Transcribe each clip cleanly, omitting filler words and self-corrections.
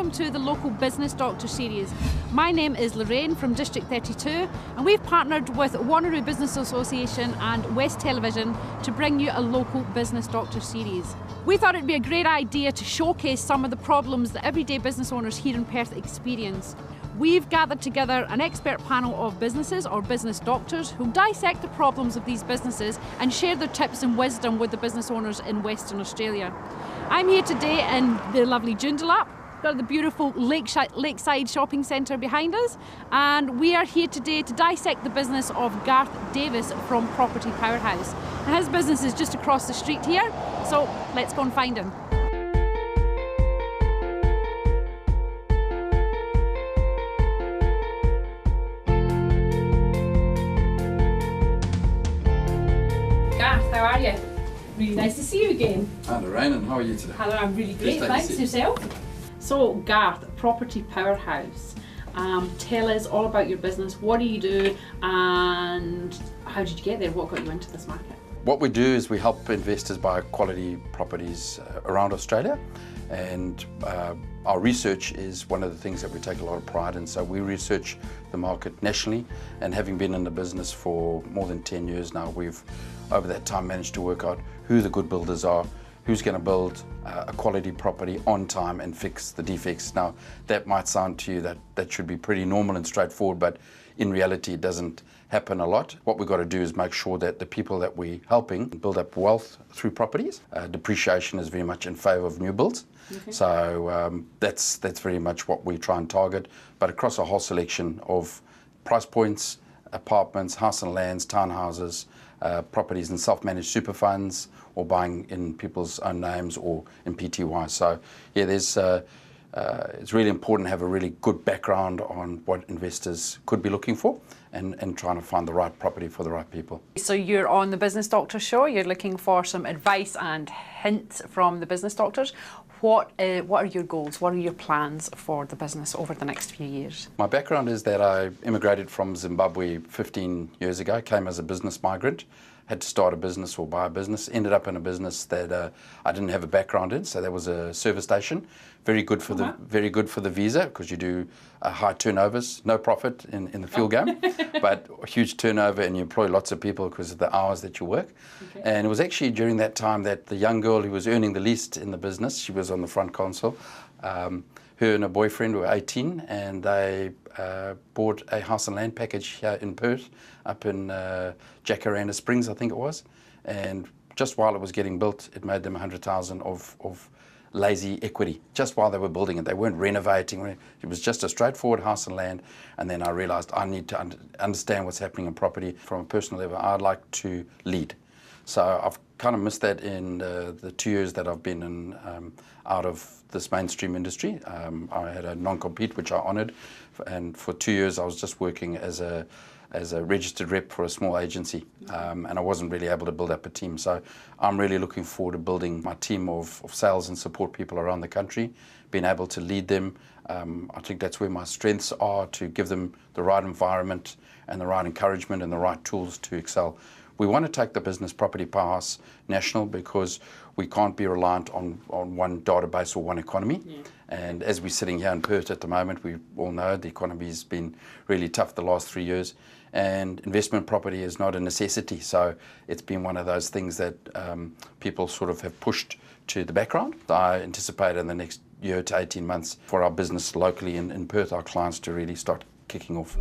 welcome to the local Business Doctor series. My name is Lorraine from District 32 and we've partnered with Wanneroo Business Association and West Television to bring you a local Business Doctor series. We thought it'd be a great idea to showcase some of the problems that everyday business owners here in Perth experience. We've gathered together an expert panel of businesses or business doctors who dissect the problems of these businesses and share their tips and wisdom with the business owners in Western Australia. I'm here today in the lovely Joondalup. Got the beautiful lakeside shopping centre behind us, and we are here today to dissect the business of Garth Davis from Property Powerhouse. And his business is just across the street here, so let's go and find him. Garth, how are you? Really nice to see you again. Hi Lorraine, and how are you today? Hello, I'm really great, thanks. Yourself? So Garth, Property Powerhouse, tell us all about your business. What do you do and how did you get there? What got you into this market? What we do is we help investors buy quality properties around Australia, and our research is one of the things that we take a lot of pride in. So we research the market nationally, and having been in the business for more than 10 years now, we've over that time managed to work out who the good builders are, who's going to build a quality property on time and fix the defects. Now, that might sound to you that should be pretty normal and straightforward, but in reality it doesn't happen a lot. What we've got to do is make sure that the people that we're helping build up wealth through properties. Depreciation is very much in favour of new builds. Okay. So that's very much what we try and target, but across a whole selection of price points, apartments, house and lands, townhouses, properties in self-managed super funds, or buying in people's own names or in PTY. So yeah, it's really important to have a really good background on what investors could be looking for and trying to find the right property for the right people. So you're on the Business Doctor show, you're looking for some advice and hints from the business doctors. What are your goals? What are your plans for the business over the next few years? My background is that I immigrated from Zimbabwe 15 years ago, came as a business migrant, had to start a business or buy a business, ended up in a business that I didn't have a background in, so that was a service station. Very good for the visa, because you do high turnovers, no profit in the fuel game, but huge turnover, and you employ lots of people because of the hours that you work. Okay. And it was actually during that time that the young girl who was earning the least in the business, she was on the front console, her and her boyfriend were 18, and they bought a house and land package here in Perth, up in Jacaranda Springs, I think it was. And just while it was getting built, it made them 100,000 of lazy equity, just while they were building it. They weren't renovating. It was just a straightforward house and land. And then I realized I need to understand what's happening in property from a personal level. I'd like to lead. So I've kind of missed that in the 2 years that I've been in, out of this mainstream industry. I had a non-compete, which I honoured, and for 2 years I was just working as a registered rep for a small agency, and I wasn't really able to build up a team. So I'm really looking forward to building my team of sales and support people around the country, being able to lead them. I think that's where my strengths are, to give them the right environment and the right encouragement and the right tools to excel. We want to take the business Property Powerhouse national, because we can't be reliant on one database or one economy. Yeah. And as we're sitting here in Perth at the moment, we all know the economy's been really tough the last 3 years, and investment property is not a necessity. So it's been one of those things that people sort of have pushed to the background. I anticipate in the next year to 18 months for our business locally in Perth, our clients, to really start kicking off.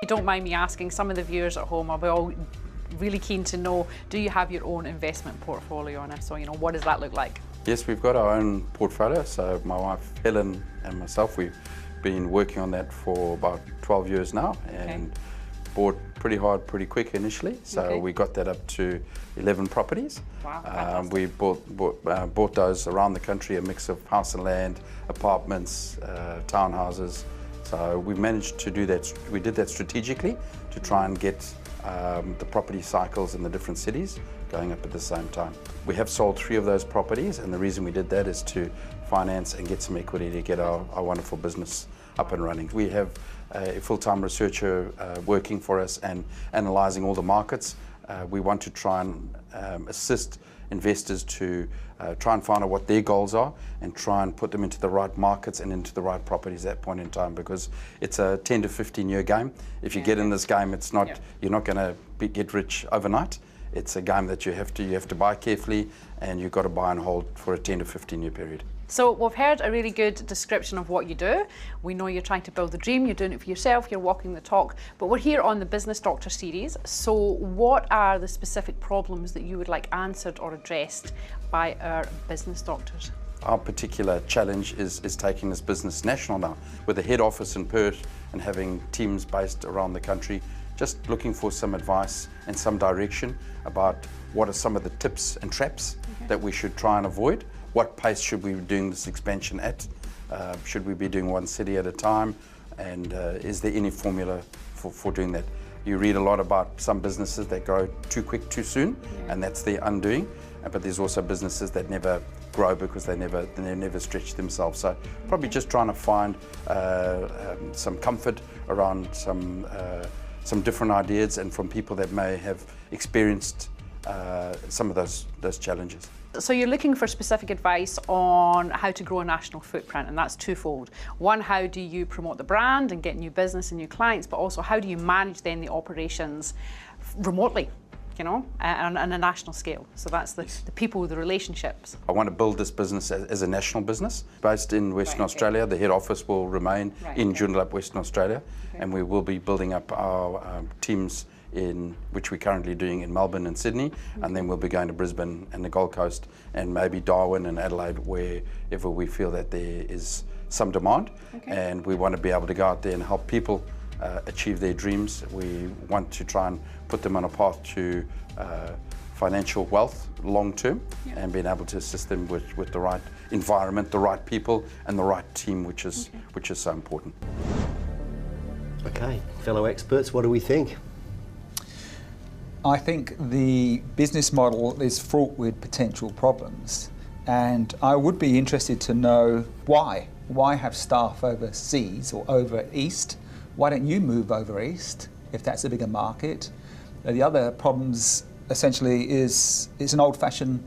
If you don't mind me asking, some of the viewers at home are all really keen to know, do you have your own investment portfolio? And if so, what does that look like? Yes, we've got our own portfolio. So my wife Helen and myself, we've been working on that for about 12 years now, and bought pretty hard, pretty quick initially. So we got that up to 11 properties. Wow, we bought those around the country, a mix of house and land, apartments, townhouses. So we've managed to do that. We did that strategically to try and get the property cycles in the different cities going up at the same time. We have sold 3 of those properties, and the reason we did that is to finance and get some equity to get our wonderful business up and running. We have a full-time researcher working for us and analysing all the markets. We want to try and assist investors to try and find out what their goals are and try and put them into the right markets and into the right properties at that point in time, because it's a 10 to 15 year game. If you get in this game, it's not, you're not going to get rich overnight. It's a game that you have to buy carefully, and you've got to buy and hold for a 10 to 15 year period. So we've heard a really good description of what you do. We know you're trying to build the dream, you're doing it for yourself, you're walking the talk, but we're here on the Business Doctor series. So what are the specific problems that you would like answered or addressed by our business doctors? Our particular challenge is taking this business national now, with a head office in Perth and having teams based around the country, just looking for some advice and some direction about what are some of the tips and traps that we should try and avoid. What pace should we be doing this expansion at? Should we be doing one city at a time? And is there any formula for doing that? You read a lot about some businesses that grow too quick, too soon, and that's their undoing. But there's also businesses that never grow because they never stretch themselves. So probably just trying to find some comfort around some different ideas and from people that may have experienced some of those challenges. So you're looking for specific advice on how to grow a national footprint, and that's twofold. One, how do you promote the brand and get new business and new clients, but also how do you manage then the operations remotely, you know, on a national scale? So that's the people, the relationships. I want to build this business as a national business based in Western Australia. The head office will remain in Joondalup, Western Australia, and we will be building up our teams in which we're currently doing in Melbourne and Sydney, and then we'll be going to Brisbane and the Gold Coast and maybe Darwin and Adelaide, wherever we feel that there is some demand. And we want to be able to go out there and help people achieve their dreams. We want to try and put them on a path to financial wealth long term, and being able to assist them with the right environment, the right people and the right team, which is so important. Okay, fellow experts, what do we think? I think the business model is fraught with potential problems, and I would be interested to know why. Why have staff overseas or over east? Why don't you move over east if that's a bigger market? The other problems essentially is an old-fashioned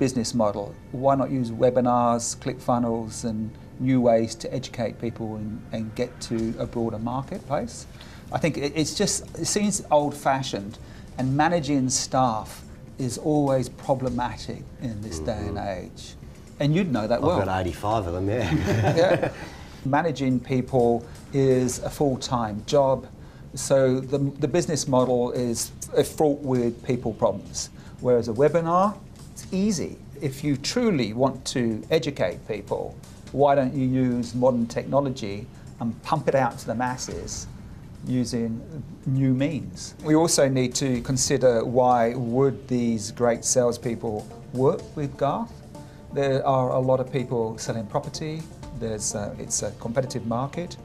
business model. Why not use webinars, ClickFunnels and new ways to educate people and get to a broader marketplace? I think it seems old-fashioned, and managing staff is always problematic in this day and age. And you'd know that well. I've got 85 of them, yeah. Managing people is a full-time job, so the business model is fraught with people problems. Whereas a webinar, it's easy. If you truly want to educate people, why don't you use modern technology and pump it out to the masses using new means? We also need to consider, why would these great salespeople work with Garth? There are a lot of people selling property. It's a competitive market.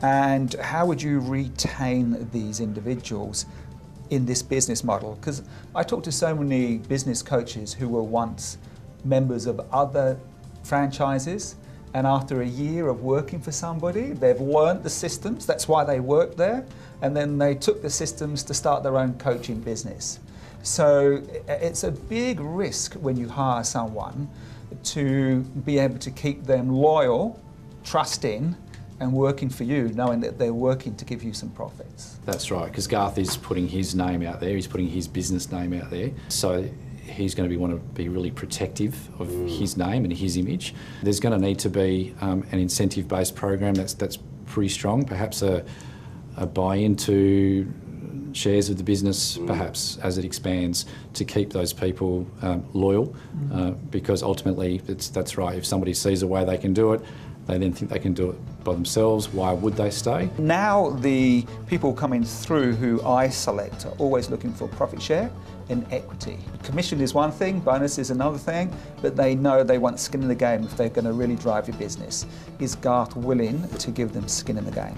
And how would you retain these individuals in this business model? Because I talk to so many business coaches who were once members of other franchises, and after a year of working for somebody, they've learned the systems, that's why they worked there, and then they took the systems to start their own coaching business. So it's a big risk when you hire someone to be able to keep them loyal, trusting, and working for you, knowing that they're working to give you some profits. That's right, because Garth is putting his name out there, he's putting his business name out there. So he's going to want to be really protective of his name and his image. There's going to need to be an incentive-based program that's pretty strong, perhaps a buy-in to shares of the business, perhaps, as it expands, to keep those people loyal, because ultimately, that's right, if somebody sees a way they can do it, they then think they can do it by themselves, why would they stay? Now the people coming through who I select are always looking for profit share and equity. Commission is one thing, bonus is another thing, but they know they want skin in the game if they're going to really drive your business. Is Garth willing to give them skin in the game?